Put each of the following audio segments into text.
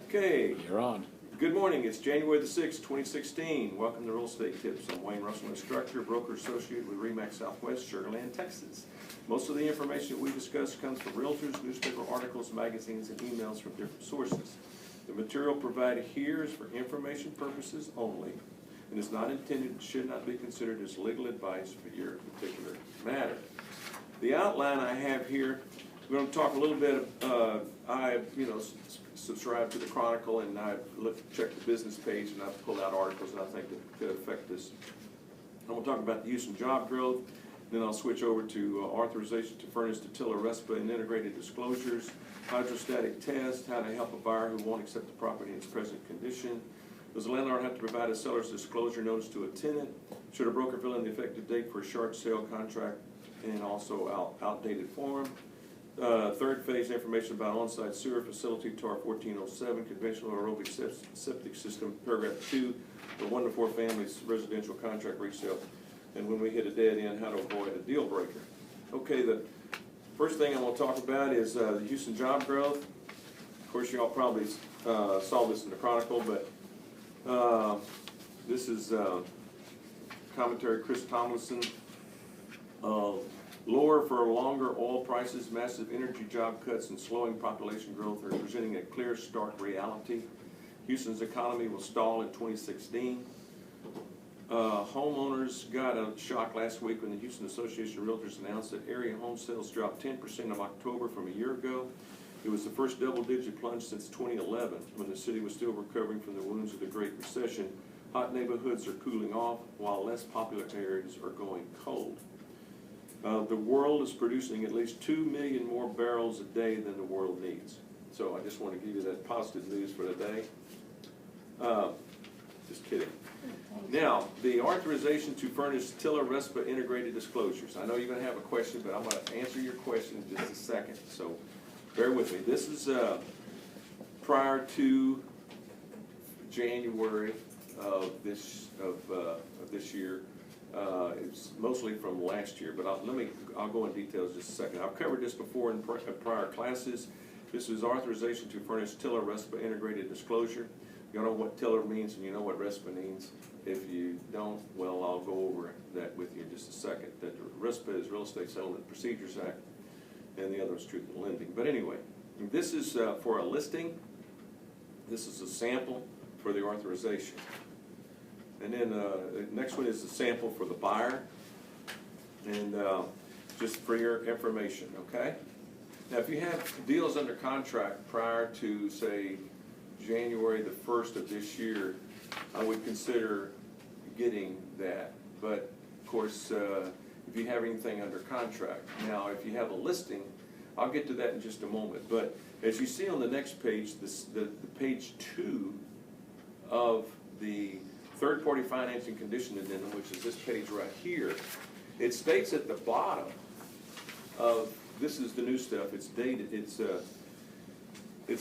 Okay. You're on. Good morning. It's January the 6th, 2016. Welcome to Real Estate Tips. I'm Wayne Russell, instructor, broker associate with RE/MAX Southwest, Sugar Land, Texas. Most of the information that we discuss comes from realtors, newspaper articles, magazines, and emails from different sources. The material provided here is for information purposes only and is not intended and should not be considered as legal advice for your particular matter. The outline I have here, we're going to talk a little bit. I subscribe to the Chronicle, and I check the business page, and I've pulled out articles that I think that could affect this. I'm going to talk about the use and job growth. Then I'll switch over to authorization to furnish the TILA-RESPA-Integrated Disclosures, Hydrostatic test, how to help a buyer who won't accept the property in its present condition. Does the landlord have to provide a seller's disclosure notice to a tenant? Should a broker fill in the effective date for a short sale contract and also outdated form? Third phase, information about on-site sewer facility, TAR 1407, conventional aerobic septic system, paragraph 2, the 1 to 4 families residential contract resale, and when we hit a dead end, how to avoid a deal breaker. Okay, the first thing I want to talk about is the use and job growth. Of course, you all probably saw this in the Chronicle, but this is commentary Chris Tomlinson. Lower for longer oil prices, massive energy job cuts, and slowing population growth are presenting a clear, stark reality. Houston's economy will stall in 2016. Homeowners got a shock last week when the Houston Association of Realtors announced that area home sales dropped 10% in October from a year ago. It was the first double-digit plunge since 2011, when the city was still recovering from the wounds of the Great Recession. Hot neighborhoods are cooling off, while less popular areas are going cold. The world is producing at least 2 million more barrels a day than the world needs. So I just want to give you that positive news for today. Just kidding. Now, the authorization to furnish TILA-RESPA-Integrated Disclosures. I know you're going to have a question, but I'm going to answer your question in just a second. So bear with me. This is prior to January of this year. It's mostly from last year, but I'll go in details just a second. I've covered this before in prior classes. This is authorization to furnish TILA-RESPA integrated disclosure. You know what TILA means and you know what RESPA means. If you don't, well, I'll go over that with you in just a second. That RESPA is Real Estate Settlement Procedures Act, and the other is Truth in Lending. But anyway, this is for a listing. This is a sample for the authorization. And then the next one is the sample for the buyer, and just for your information, okay? Now, if you have deals under contract prior to, say, January the 1st of this year, I would consider getting that. But, of course, if you have anything under contract. Now, if you have a listing, I'll get to that in just a moment. But as you see on the next page, the page 2 of the third-party financing condition addendum, which is this page right here, it states at the bottom of, this is the new stuff, it's dated, it's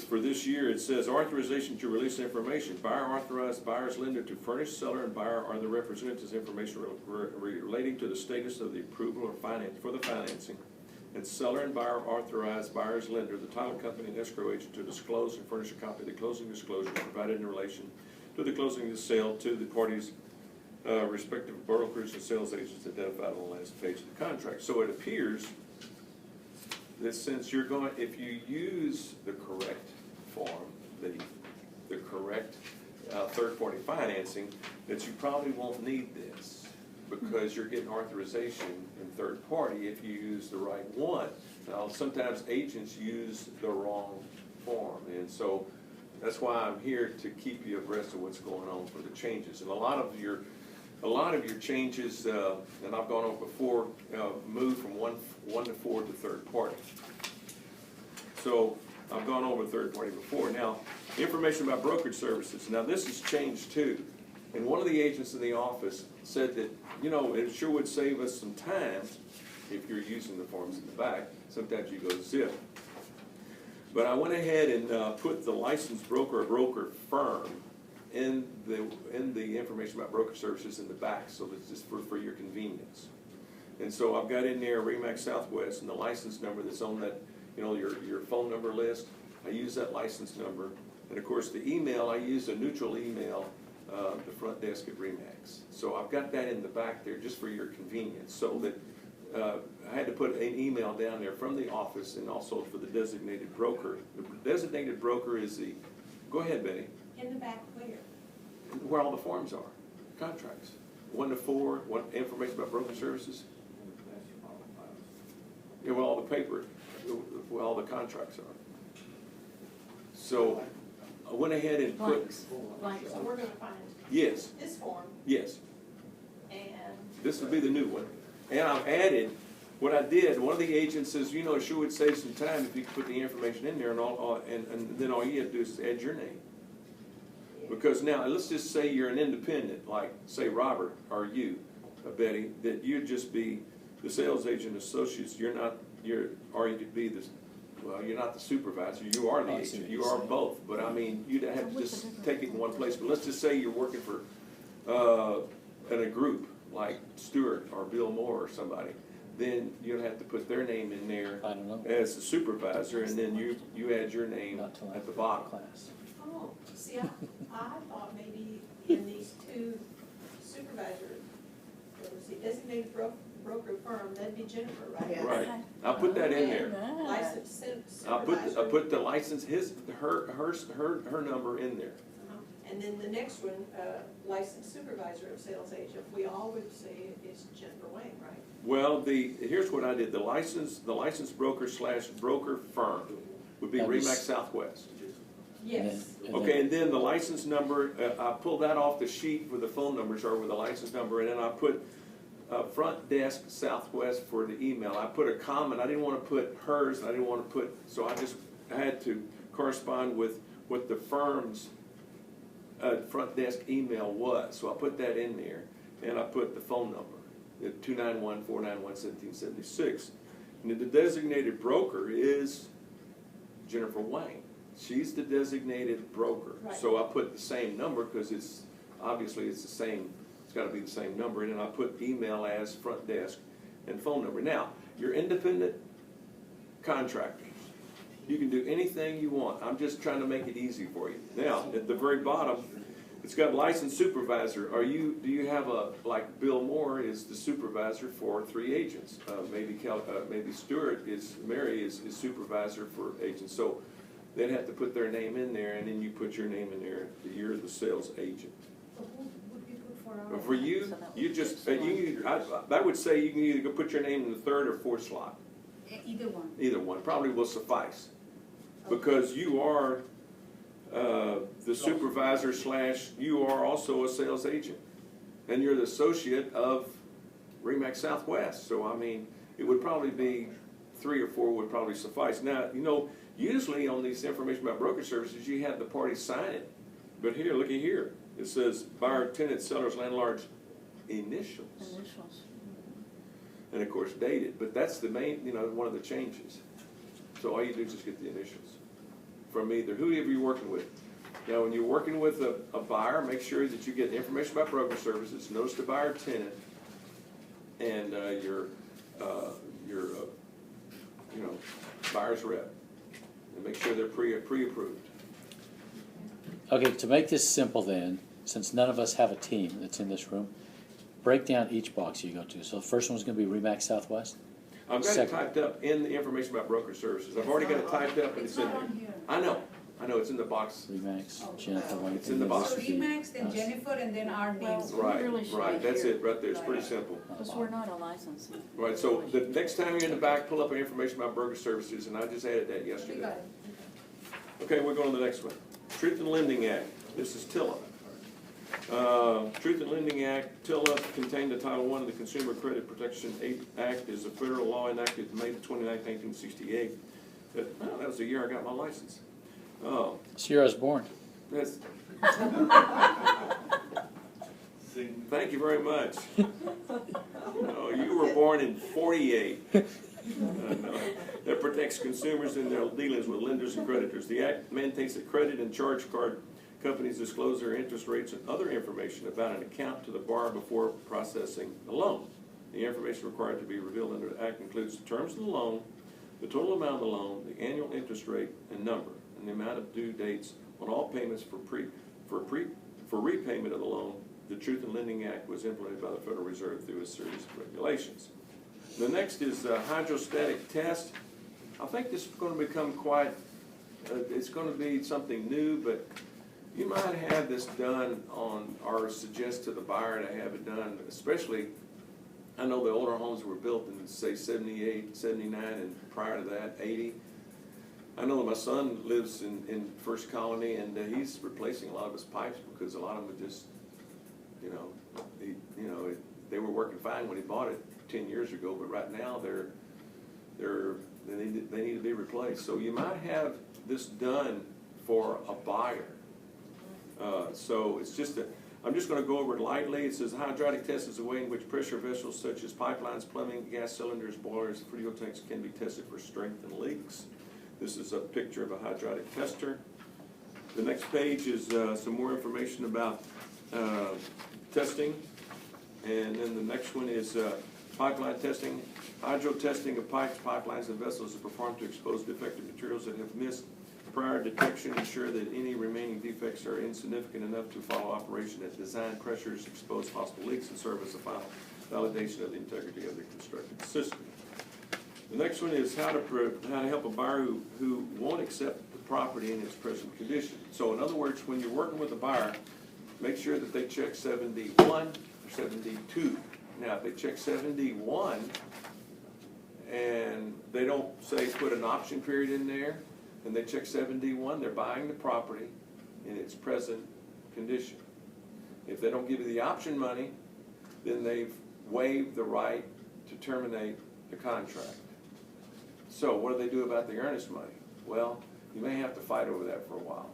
for this year. It says authorization to release information. Buyer authorized buyer's lender to furnish seller and buyer are the representatives information relating to the status of the approval or finance for the financing, and seller and buyer authorized buyer's lender, the title company and escrow agent, to disclose and furnish a copy of the closing disclosure provided in relation to the closing of the sale to the parties' respective brokers and sales agents identified on the last page of the contract. So it appears that since you're going, if you use the correct form, the correct third-party financing, that you probably won't need this because you're getting authorization in third party if you use the right one. Now, sometimes agents use the wrong form, and so that's why I'm here to keep you abreast of what's going on for the changes. And a lot of your changes, and I've gone over before, move from one to 4 to third party. So I've gone over third party before. Now, information about brokerage services. Now this has changed too. And one of the agents in the office said that, you know, it sure would save us some time if you're using the forms in the back. Sometimes you go zip. But I went ahead and put the licensed broker or broker firm in the information about broker services in the back, so it's just for your convenience. And so I've got in there RE/MAX Southwest and the license number that's on that, you know, your phone number list. I use that license number And of course, the email, I use a neutral email, the front desk at RE/MAX. So I've got that in the back there just for your convenience, so that I had to put an email down there from the office and also for the designated broker. The designated broker is the, go ahead, Betty. In the back where? Where all the forms are, contracts. 1 to 4, information about broker services. Yeah, well, all the paper, where all the contracts are. So I went ahead and put. Blanks. So we're gonna find Yes, this form yes. and. This would be the new one. And I've added, what I did, one of the agents says, you know, it sure would save some time if you could put the information in there and then all you have to do is add your name. Because now, let's just say you're an independent, like, say, Robert, or you, Betty, that you'd just be the sales agent associates. You're not, or you could be the, well, you're not the supervisor, you are the agent, you are both. But I mean, you'd have to just take it in one place. But let's just say you're working for, in a group, like Stewart or Bill Moore or somebody. Then you'd have to put their name in there as the supervisor, and then you add your name at the bottom. Oh, see, I thought maybe in these two supervisors, there was the designated broker firm, that'd be Jennifer, right? Yeah. Right. I'll put that in there. Licensed I supervisor. put the license, her number in there. And then the next one, licensed supervisor of sales agent, we all would say it's Jennifer Wayne, right? Well, here's what I did. The licensed broker / broker firm would be RE/MAX Southwest. Yes. Okay, and then the license number, I pulled that off the sheet where the phone numbers are with the license number, and then I put front desk Southwest for the email. I put a comment. I didn't want to put hers. I didn't want to put, so I had to correspond with what the firm's front desk email was. So I put that in there, and I put the phone number, 291-491-1776. And the designated broker is Jennifer Wayne. She's the designated broker. Right. So I put the same number because it's obviously it's the same. It's got to be the same number, and then I put email as front desk and phone number. Now, your independent contractors, you can do anything you want. I'm just trying to make it easy for you. Now, at the very bottom, it's got licensed supervisor. Do you have like Bill Moore is the supervisor for 3 agents. Maybe Mary is supervisor for agents. So they'd have to put their name in there, and then you put your name in there. You're the sales agent. So who would we put for our? But for you, you just I would say you can either go put your name in the 3rd or 4th slot. Either one. Either one probably will suffice, because you are the supervisor / you are also a sales agent, and you're the associate of RE/MAX Southwest. So I mean, it would probably be 3 or 4 would probably suffice. Now, you know, usually on these information about broker services, you have the parties sign it, but here, looky here, it says buyer, tenant, seller's, landlord's initials. And of course dated, but that's the main, one of the changes. So all you do is just get the initials from either whoever you're working with. Now, when you're working with a buyer, make sure that you get information about broker services, notice the buyer, tenant, and your buyer's rep, and make sure they're pre-approved. Okay, to make this simple then, since none of us have a team that's in this room, break down each box you go to. So the first one's going to be RE/MAX Southwest. I've got it typed up in the information about broker services. I've already got it typed up, and it's in there. I know, it's in the box. RE/MAX, Jennifer Wayne. It's in the box. So RE/MAX, then Jennifer, and then our names. Right, that's it, right there. It's pretty simple. Because we're not a licensee. Right, so the next time you're in the back, pull up information about broker services, and I just added that We yesterday. got it. Okay, we're going to the next one. Truth in Lending Act. This is TILA. Truth in Lending Act, TILA, contained the Title I of the Consumer Credit Protection Act, is a federal law enacted May 29, 1968. That was the year I got my license. It's the year I was born. That's Thank you very much. No, you were born in 48. No. That protects consumers in their dealings with lenders and creditors. The Act maintains that credit and charge card companies disclose their interest rates and other information about an account to the borrower before processing the loan. The information required to be revealed under the Act includes the terms of the loan, the total amount of the loan, the annual interest rate and number, and the amount of due dates on all payments for repayment of the loan. The Truth in Lending Act was implemented by the Federal Reserve through a series of regulations. The next is the hydrostatic test. I think this is going to become quite, it's going to be something new, but you might have this done on, or suggest to the buyer to have it done, especially, I know the older homes were built in, say, 78, 79, and prior to that, 80. I know that my son lives in First Colony, and he's replacing a lot of his pipes because a lot of them are just, they were working fine when he bought it 10 years ago, but right now they need to be replaced. So you might have this done for a buyer. So it's just I'm just going to go over it lightly. It says the hydraulic test is a way in which pressure vessels such as pipelines, plumbing, gas cylinders, boilers, fuel tanks can be tested for strength and leaks. This is a picture of a hydraulic tester. The next page is some more information about testing. And then the next one is pipeline testing. Hydro testing of pipes, pipelines, and vessels is performed to expose defective materials that have missed prior detection, ensure that any remaining defects are insignificant enough to follow operation at design pressures, expose possible leaks, and serve as a final validation of the integrity of the constructed system. The next one is how to help a buyer who won't accept the property in its present condition. So in other words, when you're working with a buyer, make sure that they check 71 or 72. Now, if they check 71 and they don't, say, put an option period in there, and they check 71, they're buying the property in its present condition. If they don't give you the option money, then they've waived the right to terminate the contract. So what do they do about the earnest money? Well, you may have to fight over that for a while.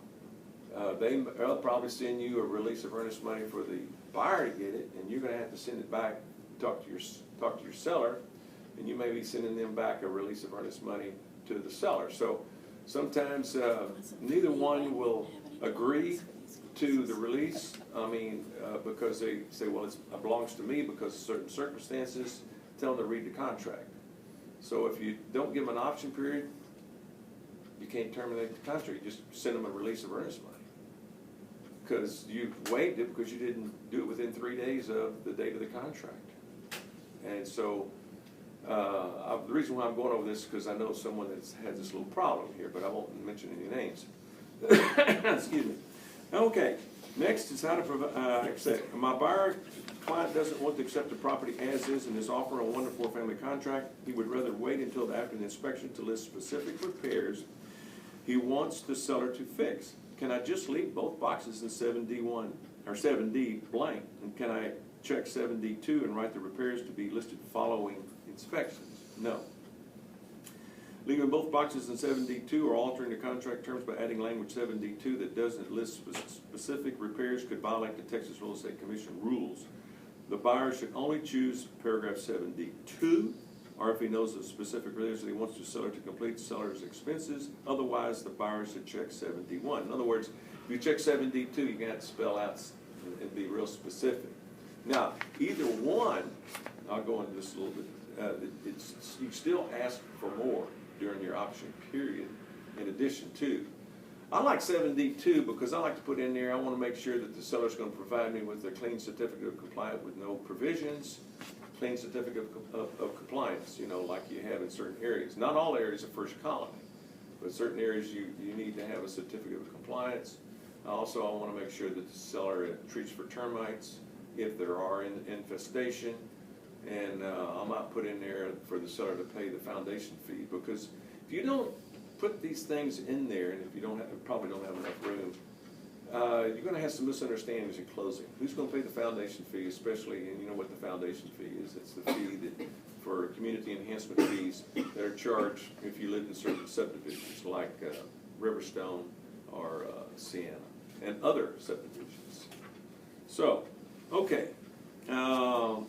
They'll probably send you a release of earnest money for the buyer to get it, and you're going to have to send it back, talk to your seller, and you may be sending them back a release of earnest money to the seller. So sometimes neither one will agree to the release. Because they say, well, it belongs to me because of certain circumstances. Tell them to read the contract. So if you don't give them an option period, you can't terminate the contract. You just send them a release of earnest money. Because you waived it because you didn't do it within 3 days of the date of the contract. And so the reason why I'm going over this is because I know someone that's had this little problem here, but I won't mention any names. Excuse me. Okay, next is how to accept. My buyer client doesn't want to accept the property as is and is offering a 1 to 4 family contract. He would rather wait until after the inspection to list specific repairs he wants the seller to fix. Can I just leave both boxes in 7D1 or 7D blank? And can I check 7D2 and write the repairs to be listed following inspections? No. Leaving both boxes in 7D2 or altering the contract terms by adding language 7D2 that doesn't list specific repairs could violate the Texas Real Estate Commission rules. The buyer should only choose paragraph 7D2, or if he knows the specific repairs that he wants the seller to complete, the seller's expenses. Otherwise, the buyer should check 7D1. In other words, if you check 7D2, you're going to have to spell out and be real specific. Now, either one, I'll go into this a little bit, you still ask for more during your option period in addition to. I like 7D2 because I like to put in there, I want to make sure that the seller's going to provide me with a clean certificate of compliance with no provisions, clean certificate of compliance, like you have in certain areas. Not all areas of First Colony, but certain areas you need to have a certificate of compliance. Also, I want to make sure that the seller treats for termites if there are infestation. And I might put in there for the seller to pay the foundation fee, because if you don't put these things in there, and if you probably don't have enough room, you're going to have some misunderstandings in closing. Who's going to pay the foundation fee, especially, and you know what the foundation fee is? It's the fee that for community enhancement fees that are charged if you live in certain subdivisions like Riverstone or Sienna and other subdivisions. So, okay. So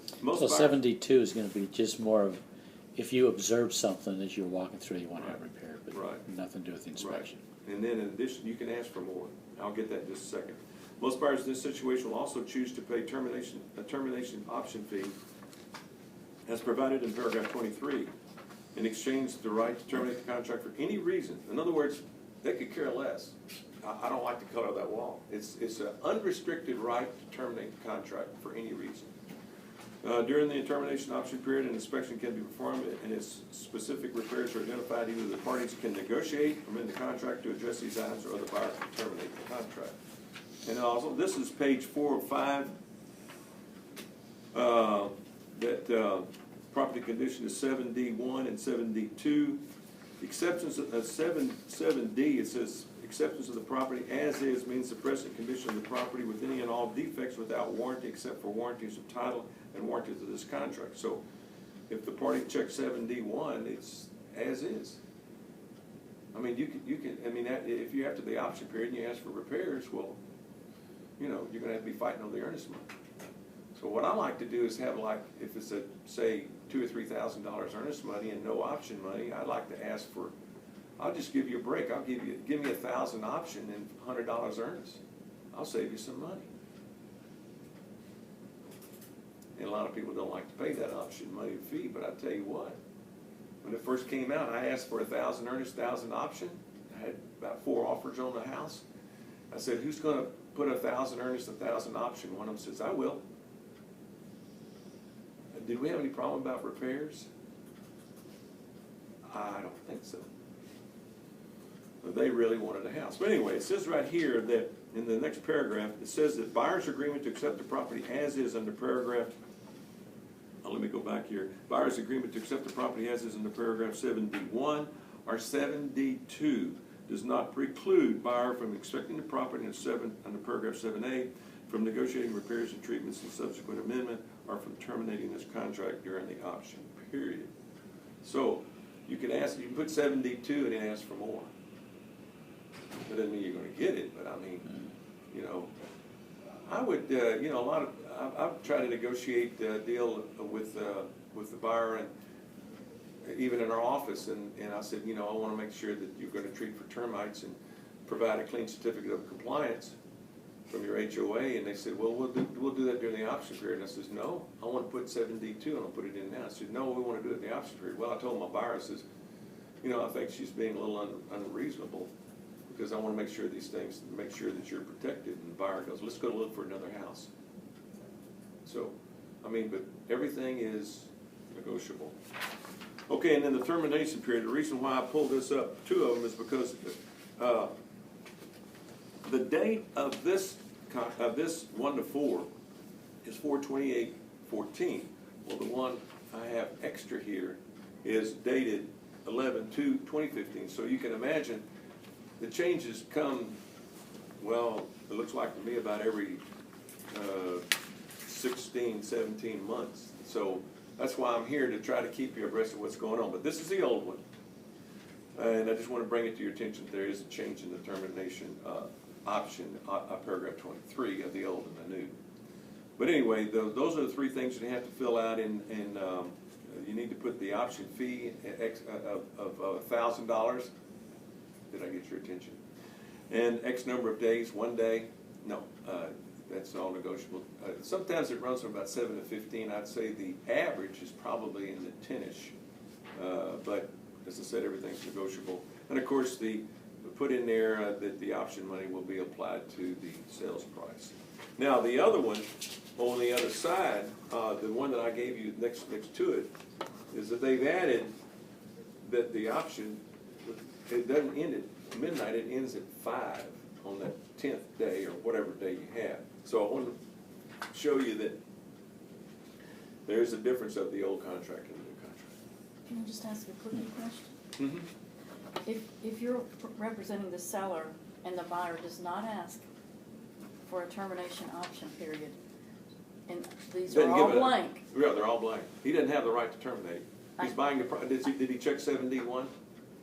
72 is going to be just more of, if you observe something as you're walking through, you want to have repaired, but nothing to do with the inspection. Right. And then in addition, you can ask for more. I'll get that in just a second. Most buyers in this situation will also choose to pay a termination option fee as provided in paragraph 23 in exchange the right to terminate the contract for any reason. In other words, they could care less. I don't like the color of that wall. It's an unrestricted right to terminate the contract for any reason. During the termination option period, an inspection can be performed and its specific repairs are identified. Either the parties can negotiate, amend the contract to address these items, or the buyer can terminate the contract. And also, this is page 4 of 5. Property condition is 7D1 and 7D2. Exceptions of 7D, it says acceptance of the property as is means the present condition of the property with any and all defects without warranty except for warranties of title and warranties of this contract. So if the party checks 7D1, it's as is. I mean, you can, I mean, if you after the option period and you ask for repairs, well, you know, you're gonna have to be fighting over the earnest money. So what I like to do is have, like, if it's a, say, $2,000 or $3,000 earnest money and no option money, I'd like to ask for, I'll just give you a break. I'll give me 1,000 option and $100 earnest. I'll save you some money. And a lot of people don't like to pay that option money fee, but I tell you what, when it first came out, I asked for 1,000 earnest, 1,000 option. I had about 4 offers on the house. I said, who's gonna put 1,000 earnest, 1,000 option? One of them says, I will. Did we have any problem about repairs? I don't think so. They really wanted a house. But anyway, it says right here that in the next paragraph, it says that buyer's agreement to accept the property as is under paragraph, let me go back here. Buyer's agreement to accept the property as is under paragraph 7D1 or 7D2 does not preclude buyer from inspecting the property under paragraph 7A, from negotiating repairs and treatments and subsequent amendment, or from terminating this contract during the option period. So you can ask, you can put 7D2 and then ask for more. That doesn't mean you're going to get it, but I mean, you know, I would, you know, I've tried to negotiate a deal with the buyer, and even in our office, and I said, you know, I want to make sure that you're going to treat for termites and provide a clean certificate of compliance from your HOA, and they said, well, we'll do that during the option period. And I says, no, I want to put 7D2 and I'll put it in now. I said, no, we want to do it in the option period. Well, I told my buyer, I says, you know, I think she's being a little unreasonable, because I want to make sure these things, make sure that you're protected. And the buyer goes, let's go look for another house. So, I mean, but everything is negotiable. Okay, and then the termination period. The reason why I pulled this up, 2 of them, is because the date of this 1 to 4 is 4/28/14. Well, the one I have extra here is dated 11/2/2015. So you can imagine the changes come, well, it looks like to me about every 16, 17 months. So that's why I'm here, to try to keep you abreast of what's going on. But this is the old one. And I just want to bring it to your attention that there is a change in the termination option, paragraph 23 of the old and the new. But anyway, those are the 3 things you have to fill out, and you need to put the option fee of $1,000. Did I get your attention? And X number of days, 1 day. No, that's all negotiable. Sometimes it runs from about 7 to 15. I'd say the average is probably in the 10-ish. But as I said, everything's negotiable. And of course, put in there that the option money will be applied to the sales price. Now, the other one, on the other side, the one that I gave you next to it, is that they've added that the option, it doesn't end at midnight, it ends at 5 on that 10th day or whatever day you have. So I want to show you that there's a difference of the old contract and the new contract. Can I just ask a quick question? Mm-hmm. If you're representing the seller and the buyer does not ask for a termination option period, and these are all blank. Yeah, they're all blank. He doesn't have the right to terminate. He's buying the property. Did he check 7D1?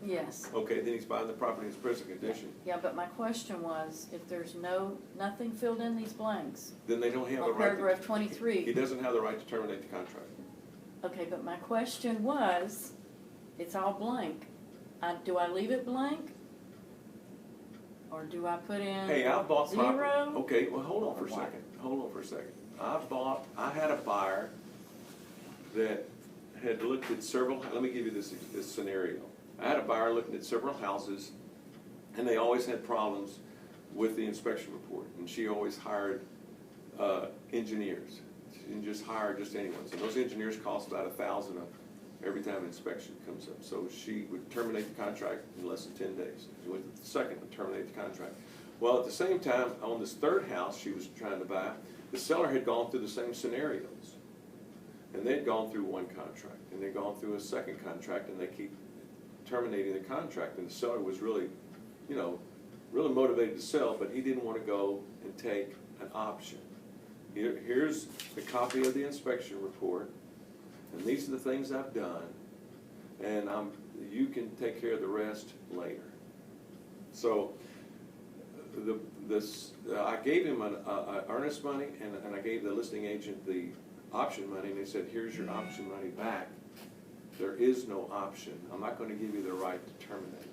Yes. Okay, then he's buying the property in its present condition. Yeah, but my question was, if there's nothing filled in these blanks, Then they don't have the on right. paragraph 23. He doesn't have the right to terminate the contract. Okay, but my question was, it's all blank. Do I leave it blank? Or do I put in Hey, I bought property. 0? Okay, well, hold on for a second. Hold on for a second. I had a buyer that had looked at several, let me give you this scenario. I had a buyer looking at several houses, and they always had problems with the inspection report, and she always hired engineers. She didn't just hire just anyone, and those engineers cost about $1,000 every time inspection comes up. So she would terminate the contract in less than 10 days. She went to the second and terminate the contract. Well, at the same time, on this third house she was trying to buy, the seller had gone through the same scenarios. And they'd gone through one contract, and they'd gone through a second contract, and they keep terminating the contract. And the seller was really, you know, really motivated to sell, but he didn't want to go and take an option. Here's the copy of the inspection report, and these are the things I've done, and you can take care of the rest later. So I gave him an earnest money, and I gave the listing agent the option money, and they said, here's your option money back. There is no option. I'm not going to give you the right to terminate.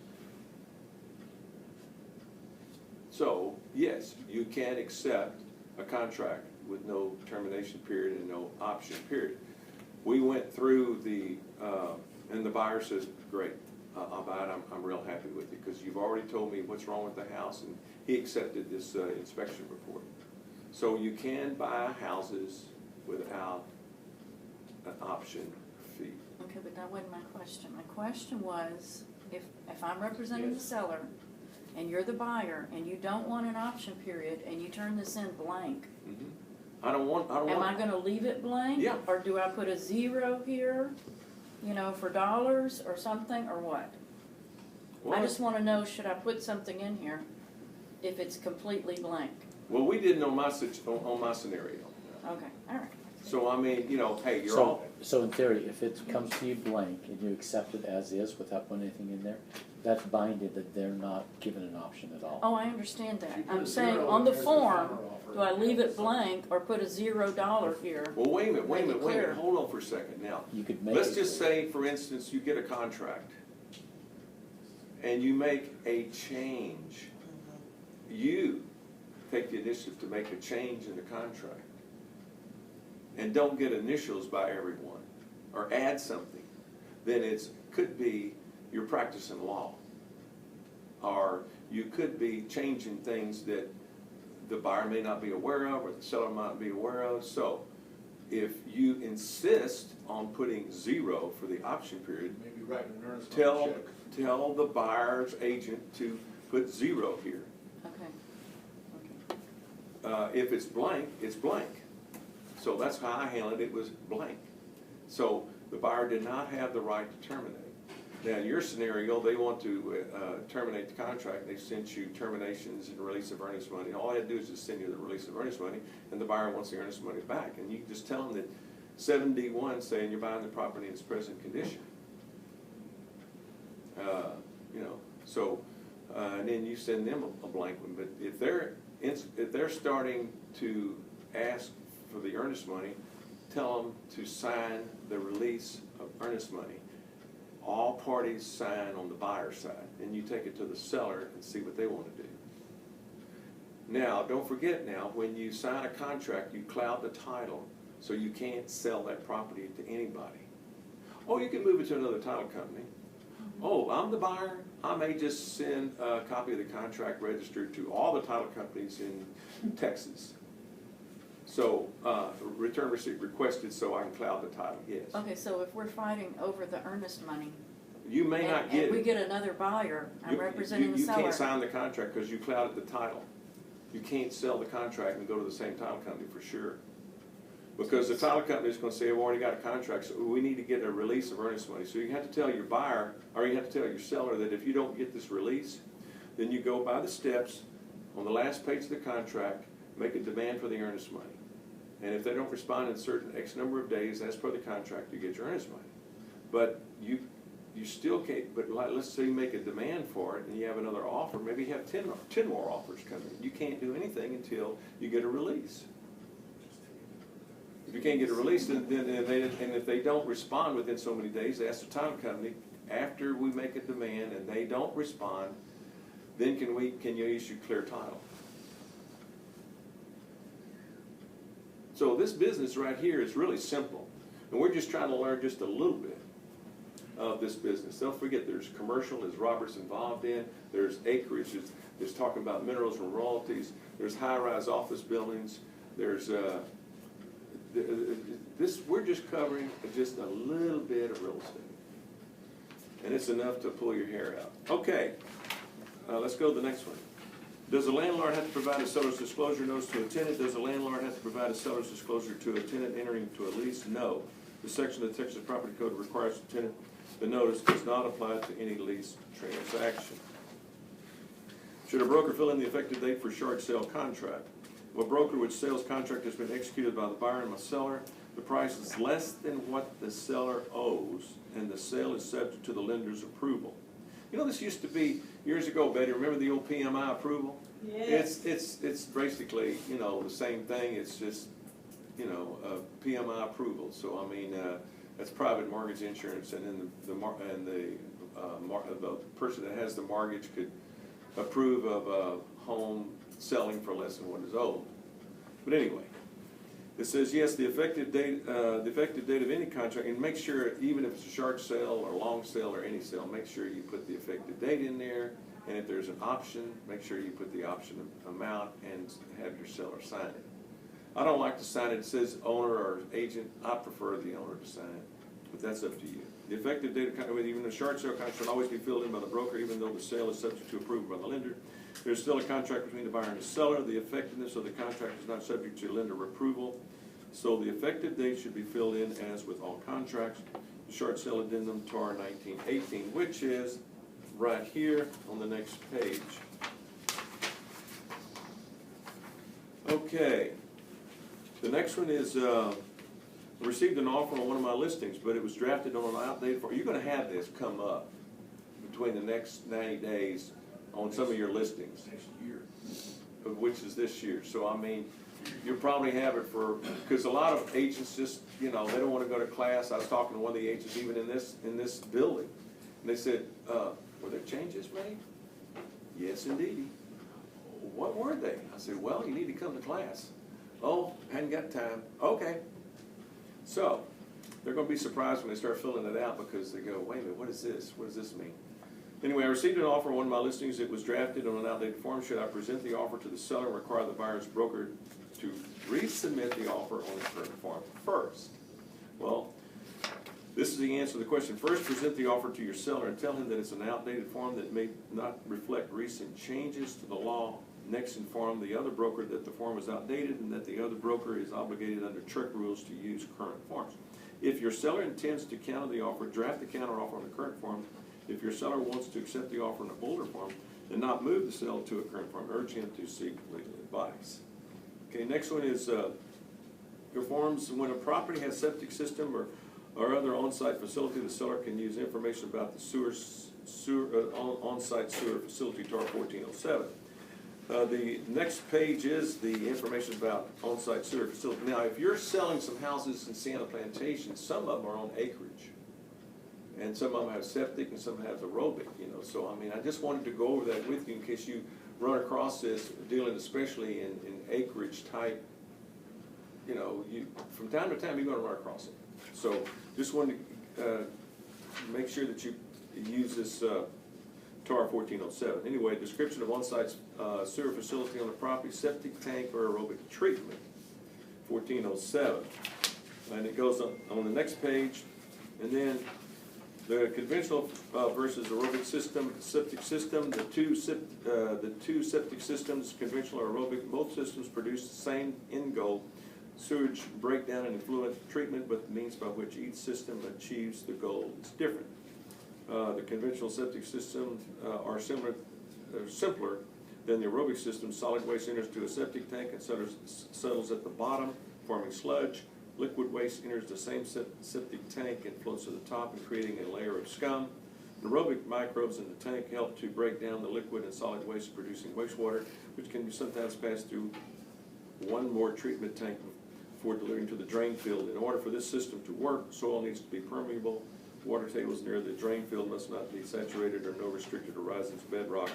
So, yes, you can accept a contract with no termination period and no option period. We went through and the buyer says, great, I'll buy it, I'm real happy with you, because you've already told me what's wrong with the house, and he accepted this inspection report. So you can buy houses without an option fee. Okay, but that wasn't my question. My question was, if I'm representing the seller, and you're the buyer, and you don't want an option period, and you turn this in blank, I don't want. am I gonna leave it blank? Yeah. Or do I put a 0 here, you know, for dollars or something, or what? Well, I just wanna know, should I put something in here if it's completely blank? well, we didn't on my scenario. Okay, all right. So I mean, you know, hey, you're So, all. so in theory, if it comes to you blank and you accept it as is without putting anything in there, that's binding that they're not given an option at all. Oh, I understand that. You put I'm a saying, 0 on the there's a form, counteroffer. do I leave it blank or put a $0 here? Well, wait a minute, Make it clear. hold on for a second now. You could make Let's it just clear. say, for instance, you get a contract and you make a change. You take the initiative to make a change in the contract and don't get initials by everyone or add something, then it could be you're practicing law. Or you could be changing things that the buyer may not be aware of or the seller might be aware of. So if you insist on putting 0 for the option period, Maybe write an earnest on the check. tell the buyer's agent to put 0 here. Okay. If it's blank, it's blank. So that's how I handled it, it was blank. So the buyer did not have the right to terminate. Now, in your scenario, they want to terminate the contract. They sent you terminations and release of earnest money. All they had to do is just send you the release of earnest money, and the buyer wants the earnest money back. And you can just tell them that 7D1 saying you're buying the property in its present condition. You know, so, and then you send them a blank one. But if they're starting to ask for the earnest money, tell them to sign the release of earnest money. All parties sign on the buyer's side, and you take it to the seller and see what they want to do. Now, don't forget now, when you sign a contract, you cloud the title, so you can't sell that property to anybody. Oh, you can move it to another title company. Oh, I'm the buyer. I may just send a copy of the contract registered to all the title companies in Texas. So, return receipt requested so I can cloud the title, yes. Okay, so if we're fighting over the earnest money, You may not get and we it. get another buyer, I'm representing the You seller. can't sign the contract because you clouded the title. You can't sell the contract and go to the same title company for sure. Because the title company is going to say, I've already got a contract, so we need to get a release of earnest money. So you have to tell your buyer, or you have to tell your seller that if you don't get this release, then you go by the steps on the last page of the contract, make a demand for the earnest money. And if they don't respond in a certain X number of days, as per the contract, you get your earnest money. But you still can't, but let's say you make a demand for it and you have another offer, maybe you have 10 more offers coming. You can't do anything until you get a release. If you can't get a release, then if they don't respond within so many days, ask the title company, after we make a demand and they don't respond, then can you issue clear title? So this business right here is really simple, and we're just trying to learn just a little bit. of this business. Don't forget, there's commercial, as Robert's involved in, there's acreage, there's talking about minerals and royalties, there's high-rise office buildings, there's, we're just covering just a little bit of real estate. And it's enough to pull your hair out. Okay, let's go to the next one. Does a landlord have to provide a seller's disclosure notice to a tenant? Does a landlord have to provide a seller's disclosure to a tenant entering into a lease? No. The section of the Texas Property Code requires the tenant. The notice does not apply to any lease transaction. Should a broker fill in the effective date for short sale contract? Well, a broker which sales contract has been executed by the buyer and the seller, the price is less than what the seller owes, and the sale is subject to the lender's approval. You know, this used to be years ago, Betty. Remember the old PMI approval? Yes. It's basically, you know, the same thing. It's just, you know, PMI approval. So I mean, that's private mortgage insurance, and then the person that has the mortgage could approve of a home selling for less than what is owed. But anyway, it says yes, the effective date of any contract, and make sure, even if it's a short sale or long sale or any sale, make sure you put the effective date in there. And if there's an option, make sure you put the option amount and have your seller sign it. I don't like to sign it. It says owner or agent. I prefer the owner to sign it, but that's up to you. The effective date of even a short sale contract should always be filled in by the broker, even though the sale is subject to approval by the lender. There's still a contract between the buyer and the seller. The effectiveness of the contract is not subject to lender approval, so the effective date should be filled in as with all contracts. The short sale addendum TAR 1918, which is right here on the next page. Okay, the next one is received an offer on one of my listings, but it was drafted on an outdated form. You're going to have this come up between the next 90 days on some of your listings, Next year. which is this year. So I mean, you'll probably have it for, because a lot of agents just, you know, they don't want to go to class. I was talking to one of the agents even in this building, and they said, were there changes made? Yes, indeed. What were they? I said, well, you need to come to class. Oh, hadn't got time. Okay. So they're going to be surprised when they start filling it out, because they go, wait a minute, what is this? What does this mean? Anyway, I received an offer on one of my listings. It was drafted on an outdated form. Should I present the offer to the seller and require the buyer's broker to resubmit the offer on the current form first? Well, this is the answer to the question. First, present the offer to your seller and tell him that it's an outdated form that may not reflect recent changes to the law. Next, inform the other broker that the form is outdated and that the other broker is obligated under Trick rules to use current forms. If your seller intends to counter the offer, draft the counter offer on the current form. If your seller wants to accept the offer in an older form and not move the sale to a current form, urge him to seek legal advice. Okay, next one is your forms. When a property has septic system or other on-site facility, the seller can use information about the on-site sewer facility, TAR 1407. The next page is the information about on-site sewer facility. Now, if you're selling some houses in Sienna Plantation, some of them are on acreage, and some of them have septic and some have aerobic. You know, so I mean, I just wanted to go over that with you in case you run across this, dealing especially in acreage type. You know, from time to time you're going to run across it. So just wanted to make sure that you use this TAR 1407. Anyway, description of on-site sewer facility on the property, septic tank or aerobic treatment, 1407. And it goes on the next page, and then the conventional versus aerobic system, septic system, the two septic systems, conventional or aerobic, both systems produce the same end goal, sewage breakdown and effluent treatment, but the means by which each system achieves the goal is different. The conventional septic systems are simpler than the aerobic system. Solid waste enters to a septic tank and settles at the bottom, forming sludge. Liquid waste enters the same septic tank and floats to the top and creating a layer of scum. Aerobic microbes in the tank help to break down the liquid and solid waste, producing wastewater, which can be sometimes passed through one more treatment tank before delivering to the drain field. In order for this system to work, soil needs to be permeable. Water tables near the drain field must not be saturated, or no restricted horizons bedrock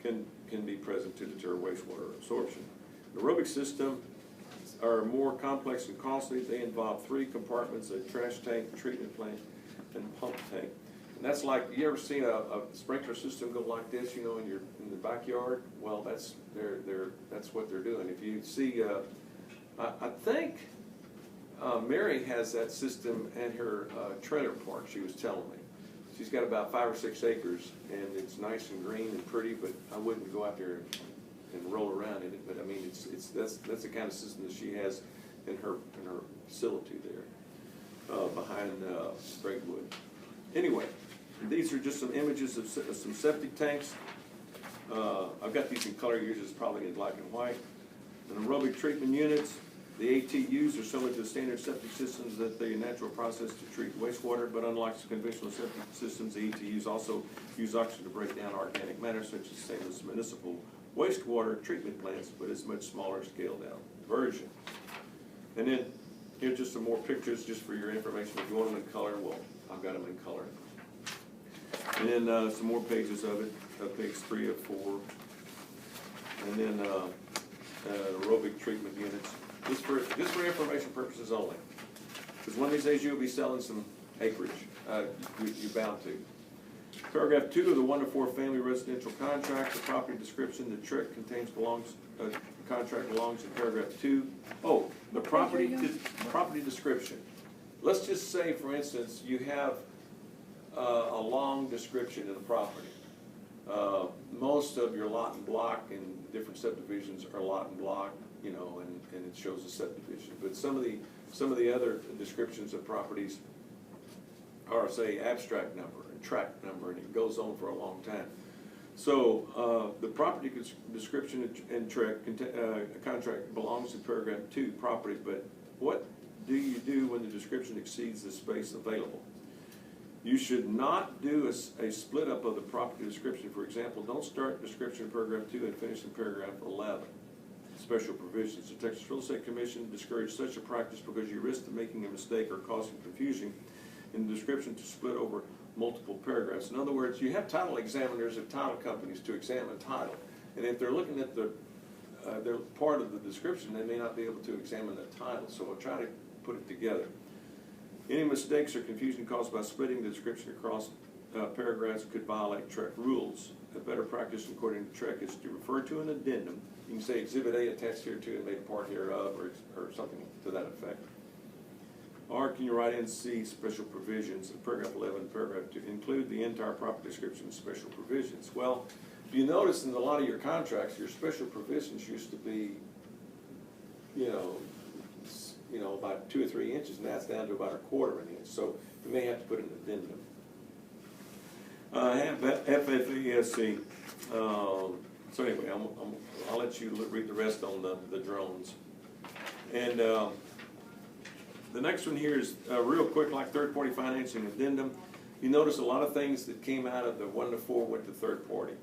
can be present to deter wastewater absorption. The aerobic system are more complex and costly. They involve 3 compartments: a trash tank, treatment plant, and pump tank. And that's like, you ever seen a sprinkler system go like this, you know, in the backyard? Well, that's what they're doing. If you see, I think Mary has that system at her trailer park, she was telling me. She's got about 5 or 6 acres, and it's nice and green and pretty, but I wouldn't go out there and roll around in it. But I mean, that's the kind of system that she has in her facility there behind Braidwood. Anyway, these are just some images of some septic tanks. I've got these in color, yours is probably in black and white. And aerobic treatment units. The ATUs are similar to standard septic systems that they natural process to treat wastewater, but unlike conventional septic systems, the ATUs also use oxygen to break down organic matter, such as same as municipal wastewater treatment plants, but it's a much smaller scaled down version. And then here's just some more pictures just for your information. If you want them in color, well, I've got them in color. And then some more pages of it, page 3 of 4. And then aerobic treatment units. Just for information purposes only. Because one of these days you'll be selling some acreage. You're bound to. Paragraph 2 of the 1 to 4 family residential contract, the property description, the trick contract belongs in paragraph 2. Oh, the property description. Let's just say, for instance, you have a long description of the property. Most of your lot and block in different subdivisions are lot and block, you know, and it shows a subdivision. But some of the other descriptions of properties are, say, abstract number and tract number, and it goes on for a long time. So the property description and contract belongs in paragraph 2, property, but what do you do when the description exceeds the space available? You should not do a split up of the property description. For example, don't start description in paragraph 2 and finish in paragraph 11. Special provisions. The Texas Real Estate Commission discouraged such a practice because you risk making a mistake or causing confusion in the description to split over multiple paragraphs. In other words, you have title examiners at title companies to examine title, and if they're looking at their part of the description, they may not be able to examine the title. So we'll try to put it together. Any mistakes or confusion caused by splitting the description across paragraphs could violate TREC rules. A better practice according to TREC is to refer to an addendum. You can say Exhibit A attached here to and made a part hereof, or something to that effect. Or can you write in C, special provisions, in paragraph 11, paragraph 2, include the entire property description and special provisions. Well, if you notice in a lot of your contracts, your special provisions used to be, you know, about 2 or 3 inches, and that's down to about 1/4 inch. So you may have to put an addendum. FFESC. So anyway, I'll let you read the rest on the drones. And the next one here is real quick, like third-party financing addendum. You notice a lot of things that came out of the 1 to 4 went to third party.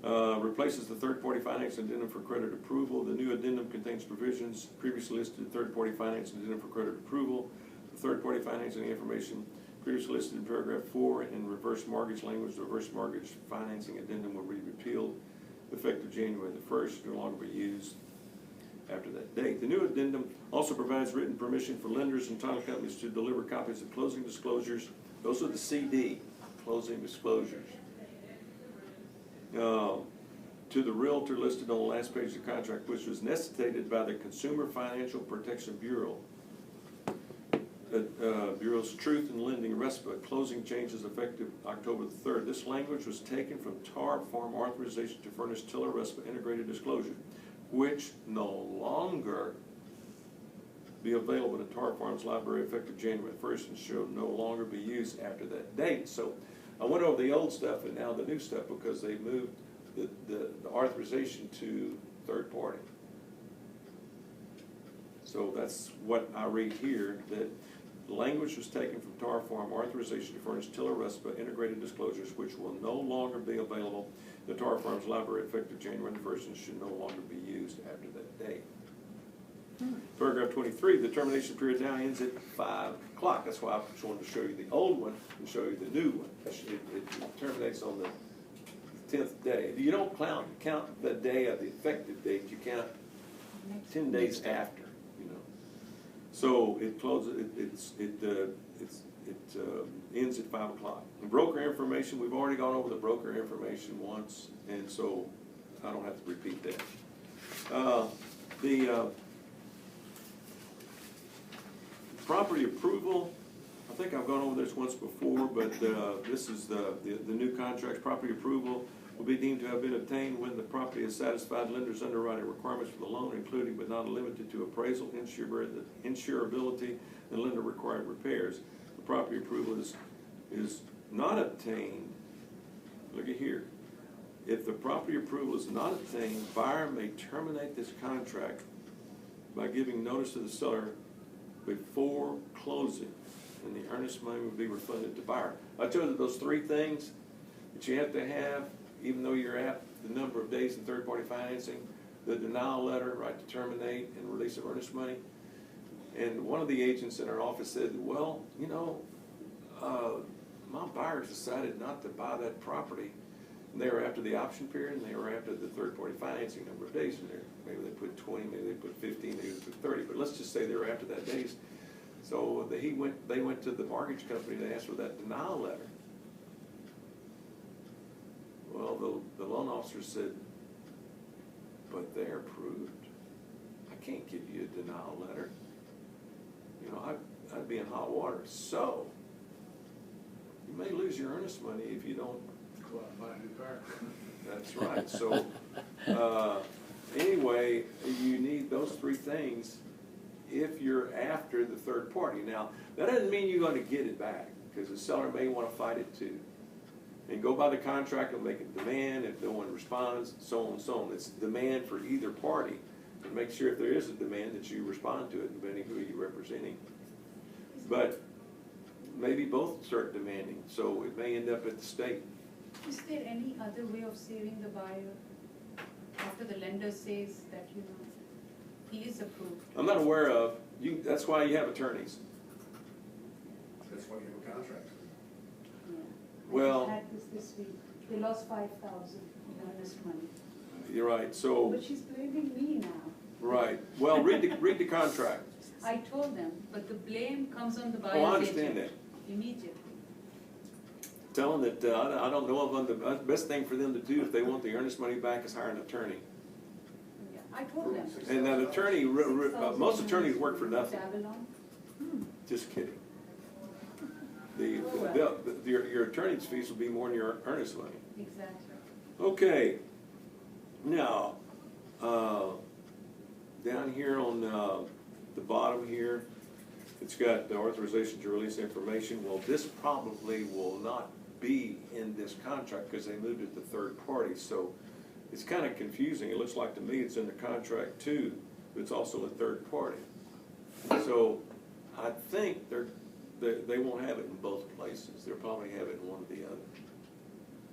Replaces the third-party finance addendum for credit approval. The new addendum contains provisions previously listed third-party finance addendum for credit approval. The third-party financing information previously listed in paragraph 4 in reverse mortgage language. The reverse mortgage financing addendum will be repealed effective January the 1st, no longer be used after that date. The new addendum also provides written permission for lenders and title companies to deliver copies of closing disclosures. Those are the CD, closing disclosures. To the realtor listed on the last page of the contract, which was necessitated by the Consumer Financial Protection Bureau. Bureau's Truth in Lending RESPA closing changes effective October the 3rd. This language was taken from TAR Farm authorization to furnish TILA-RESPA Integrated-Disclosure, which no longer be available in TAR Farm's library effective January 1st and should no longer be used after that date. So I went over the old stuff and now the new stuff because they moved the authorization to third party. So that's what I read here, that the language was taken from TAR Farm authorization to furnish TILA-RESPA integrated disclosures, which will no longer be available in the TAR Farm's library effective January 1st and should no longer be used after that date. Paragraph 23, the termination period now ends at 5 o'clock. That's why I just wanted to show you the old one and show you the new one. It terminates on the 10th day. You don't count the day of the effective date. You count 10 days after. You know, so it closes. it ends at 5 o'clock. And broker information, we've already gone over the broker information once, and so I don't have to repeat that. The property approval, I think I've gone over this once before, but this is the new contracts. Property approval will be deemed to have been obtained when the property has satisfied lender's underwriting requirements for the loan, including but not limited to appraisal, insurability, and lender required repairs. The property approval is not obtained, look at here. If the property approval is not obtained, buyer may terminate this contract by giving notice to the seller before closing, and the earnest money will be refunded to buyer. I told you those three things that you have to have, even though you're at the number of days in third-party financing, the denial letter, right to terminate, and release of earnest money. And one of the agents in our office said, well, you know, my buyers decided not to buy that property. And they were after the option period, and they were after the third-party financing number of days in there. Maybe they put 20, maybe they put 15, maybe they put 30, but let's just say they were after that days. So they went to the mortgage company to ask for that denial letter. Well, the loan officer said, but they're approved. I can't give you a denial letter. You know, I'd be in hot water. So, you may lose your earnest money if you don't. Go out and buy a new car. That's right. So, anyway, you need those three things if you're after the third party. Now, that doesn't mean you're going to get it back, because the seller may want to fight it too. And go by the contract and make a demand. If no one responds, so on and so on. It's demand for either party. And make sure if there is a demand that you respond to it, depending who you're representing. But maybe both start demanding, so it may end up at the state. Is there any other way of saving the buyer after the lender says that, you know, he is approved? I'm not aware of. That's why you have attorneys. That's why you have a contract. Yeah. Well- I had this week. They lost 5,000 in earnest money. You're right. So But she's blaming me now. right. Well, read the contract. I told them, but the blame comes on the buyer's Oh, I understand agent that. immediately. Tell them that I don't know of the best thing for them to do if they want the earnest money back is hire an attorney. Yeah, I told them. And that attorney, most attorneys work for nothing. Babylon. Just kidding. Your attorney's fees will be more than your earnest money. Exactly. Okay. Now, down here on the bottom here, it's got the authorization to release information. Well, this probably will not be in this contract because they moved it to third party. So it's kind of confusing. It looks like to me it's in the contract too, but it's also a third party. So I think they won't have it in both places. They'll probably have it in one or the other.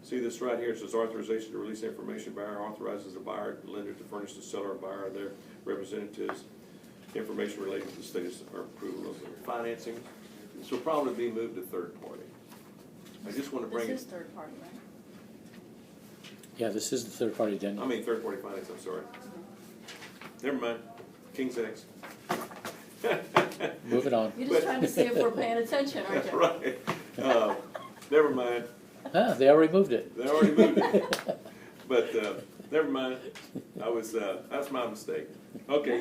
See this right here, it says authorization to release information. Buyer authorizes the buyer, the lender to furnish the seller or buyer or their representatives information relating to the status or approval of the financing. This will probably be moved to third party. I just want to bring This it, is third party, right? Yeah, this is the third party, Daniel. I mean third party finance, I'm sorry. Never mind, King's X. Move it on. You're just trying to see if we're paying attention, aren't you? Right. Never mind, Huh, they already moved it. they already moved it. But never mind, that's my mistake. Okay,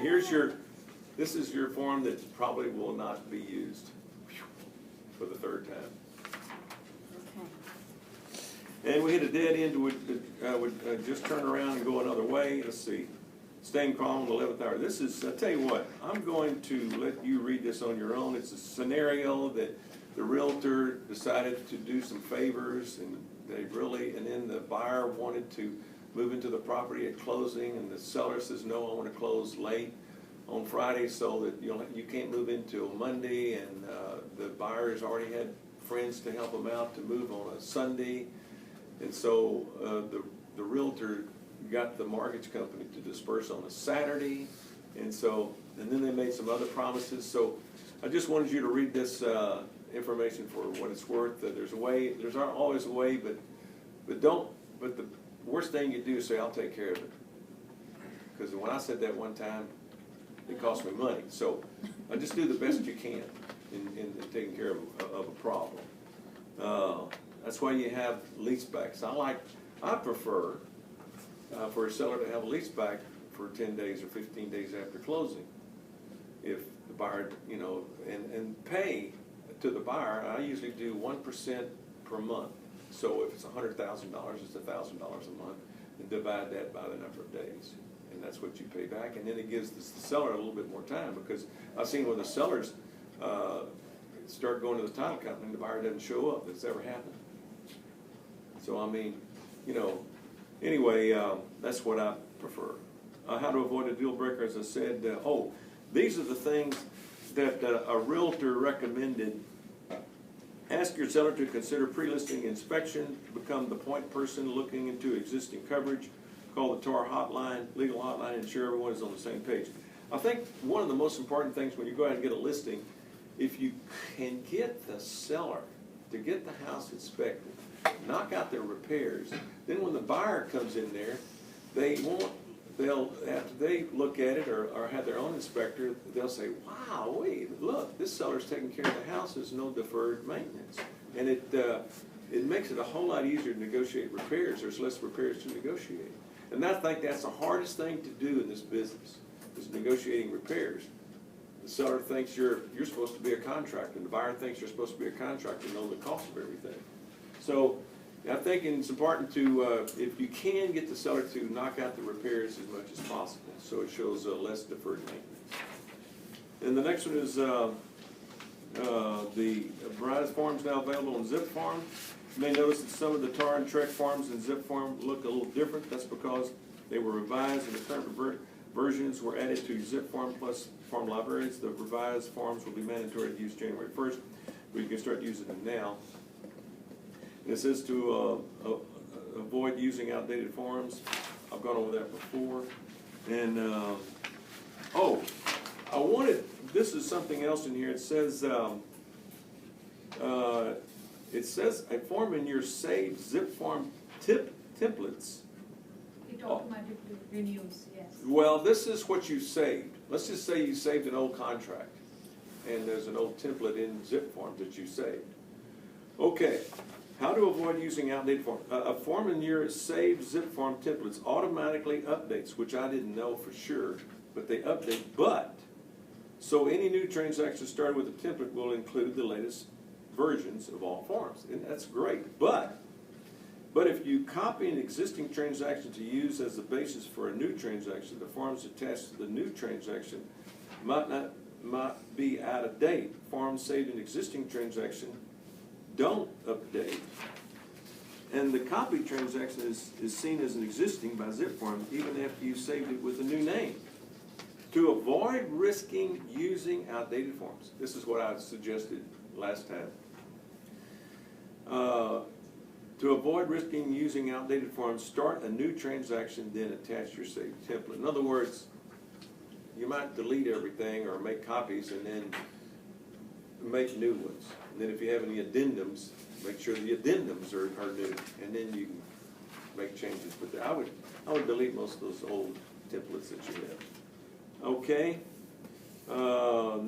this is your form that probably will not be used for the third time. Okay. And we hit a dead end, would just turn around and go another way. Let's see. Staying calm on the 11th hour. This is, I tell you what, I'm going to let you read this on your own. It's a scenario that the realtor decided to do some favors, and and then the buyer wanted to move into the property at closing, and the seller says, no, I want to close late on Friday so that you can't move into Monday, and the buyer's already had friends to help them out to move on a Sunday. And so the realtor got the mortgage company to disperse on a Saturday, and then they made some other promises. So I just wanted you to read this information for what it's worth. There's a way. There's always a way, but the worst thing you do is say, I'll take care of it. Because when I said that one time, it cost me money. So I just do the best you can. in taking care of a problem. That's why you have leasebacks. I prefer for a seller to have a leaseback for 10 days or 15 days after closing. If the buyer, you know, and pay to the buyer, I usually do 1% per month. So if it's $100,000, it's $1,000 a month, and divide that by the number of days. And that's what you pay back. And then it gives the seller a little bit more time, because I've seen where the sellers start going to the title company and the buyer doesn't show up. It's ever happened. So I mean, you know, anyway, that's what I prefer. How to avoid a deal breaker, as I said. These are the things that a realtor recommended. Ask your seller to consider pre-listing inspection, become the point person looking into existing coverage, call the TAR hotline, legal hotline, and ensure everyone is on the same page. I think one of the most important things when you go out and get a listing, if you can get the seller to get the house inspected, knock out their repairs, then when the buyer comes in there, after they look at it or have their own inspector, they'll say, wow, wait, look, this seller's taking care of the house, there's no deferred maintenance. And it makes it a whole lot easier to negotiate repairs. There's less repairs to negotiate. And I think that's the hardest thing to do in this business, is negotiating repairs. The seller thinks you're supposed to be a contractor, and the buyer thinks you're supposed to be a contractor and know the cost of everything. So I think it's important to, if you can, get the seller to knock out the repairs as much as possible, so it shows less deferred maintenance. And the next one is the Verizon forms now available in zip form. You may notice that some of the TAR and TREC forms in zip form look a little different. That's because they were revised and the current versions were added to zip form plus form libraries. The revised forms will be mandatory to use January 1st, but you can start using them now. And it says to avoid using outdated forms. I've gone over that before. And, this is something else in here. It says a form in your saved zip form templates. It automatically renews, yes. Well, this is what you saved. Let's just say you saved an old contract, and there's an old template in zip form that you saved. Okay, how to avoid using outdated forms. A form in your saved zip form templates automatically updates, which I didn't know for sure, but they update. So any new transaction started with a template will include the latest versions of all forms, and that's great. But if you copy an existing transaction to use as the basis for a new transaction, the forms attached to the new transaction might be out of date. Forms saved in existing transaction don't update. And the copied transaction is seen as an existing by zip form even after you saved it with a new name. To avoid risking using outdated forms, this is what I suggested last time. To avoid risking using outdated forms, start a new transaction, then attach your saved template. In other words, you might delete everything or make copies and then make new ones. And then if you have any addendums, make sure the addendums are new, and then you can make changes. But I would delete most of those old templates that you have. Okay.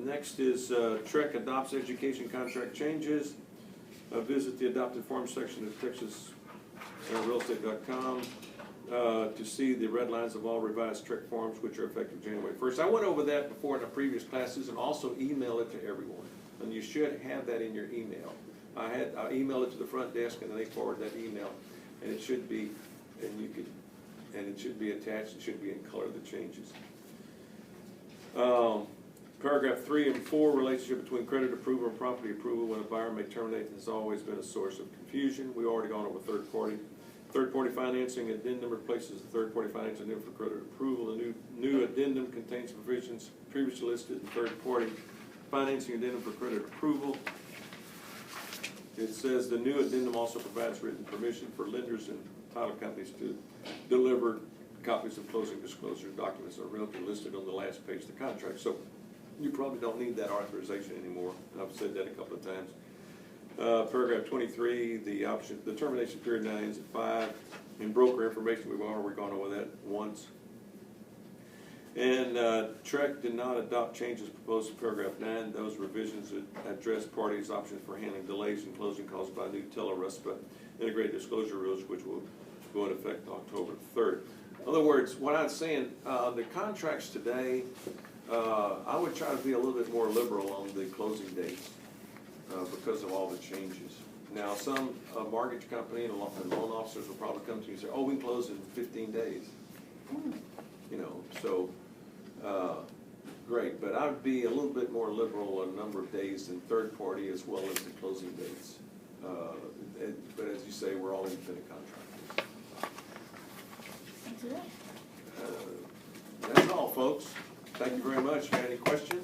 Next is TREC adopts education contract changes. Visit the adopted forms section of TexasRealestate.com to see the red lines of all revised TREC forms, which are effective January 1st. I went over that before in the previous classes, and also email it to everyone. And you should have that in your email. I emailed it to the front desk, and they forward that email, and it should be, and it should be attached. It should be in color, the changes. Paragraph 3 and 4, relationship between credit approval and property approval when a buyer may terminate has always been a source of confusion. We already gone over third party. Third-party financing addendum replaces the third-party financing addendum for credit approval. The new addendum contains provisions previously listed in third-party financing addendum for credit approval. It says the new addendum also provides written permission for lenders and title companies to deliver copies of closing disclosure documents are realtor listed on the last page of the contract. So you probably don't need that authorization anymore. I've said that a couple of times. Paragraph 23, the termination period now ends at 5. In broker information, we've already gone over that once. And TREC did not adopt changes proposed in paragraph 9. Those revisions address parties' options for handling delays in closing caused by new TILA-RESPA integrated disclosure rules, which will go into effect October 3rd. In other words, what I'm saying, the contracts today, I would try to be a little bit more liberal on the closing dates because of all the changes. Now, some mortgage company and loan officers will probably come to you and say, oh, we can close in 15 days. You know, so, great, but I'd be a little bit more liberal on number of days than third party as well as the closing dates. But as you say, we're all independent contractors. That's it. That's all, folks. Thank you very much. Got any questions?